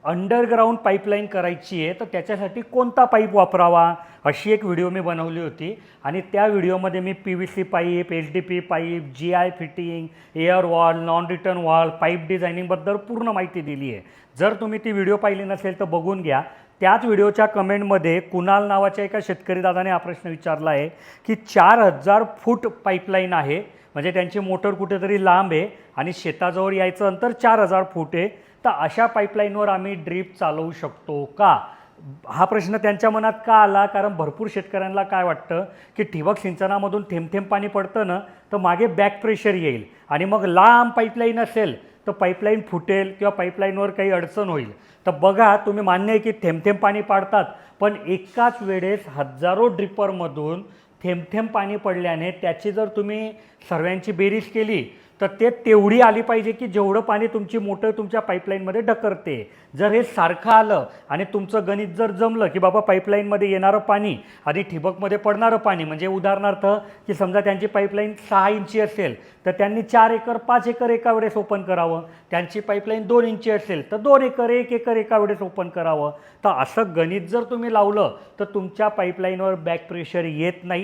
Underground pipeline करायची आहे तर त्याच्यासाठी कोणता पाईप वापरावा अशी एक व्हिडिओ मी बनवली होती आणि त्या व्हिडिओमध्ये मी PVC pipe, HDP pipe, GI fitting, air valve, non return valve, pipe डिझायनिंगबद्दल पूर्ण माहिती दिली आहे. जर तुम्ही ती व्हिडिओ पाहिली नसेल तर बघून घ्या. त्याच व्हिडिओच्या कमेंटमध्ये कुणाल नावाच्या एका शेतकरी दादाने हा प्रश्न विचारला आहे की 4000 फूट पाईपलाईन आहे, म्हणजे त्यांची मोटर कुठेतरी लांब आहे आणि शेताजवळ यायचं अंतर 4000 फूट आहे, तर अशा पाईपलाईनवर आम्ही ड्रीप चालवू शकतो का? हा प्रश्न त्यांच्या मनात का आला? कारण भरपूर शेतकऱ्यांना काय वाटतं की ठिबक सिंचनामधून थेंब थेंब पाणी पडतं ना, तर मागे बॅक प्रेशर येईल आणि मग लांब पाईपलाईन असेल तर पाईपलाईन फुटेल किंवा पाईपलाईनवर काही अडचण होईल. तर बघा, तुम्ही मान्य आहे की थेंब थेंब पाणी पाडतात, पण एकाच वेळेस हजारो ड्रिपरमधून थेंब थेंब पाणी पडल्याने त्याची जर तुम्ही सर्वांची बेरीज केली तर ते तेवढी आली पाहिजे की जेवढं पाणी तुमची मोटर तुमच्या पाईपलाईनमध्ये ढकरते. जर हे सारखं आलं आणि तुमचं गणित जर जमलं की बाबा पाईपलाईनमध्ये येणारं पाणी आणि ठिबकमध्ये पडणारं पाणी, म्हणजे उदाहरणार्थ की समजा त्यांची पाईपलाईन 6 इंची असेल तर त्यांनी 4 एकर 5 एकर एका वेळेस ओपन करावं. त्यांची पाईपलाईन 2 इंची असेल तर 2 एकर 1 एकर एका वेळेस ओपन करावं. तर असं गणित जर तुम्ही लावलं तर तुमच्या पाईपलाईनवर बॅक प्रेशर येत नाही.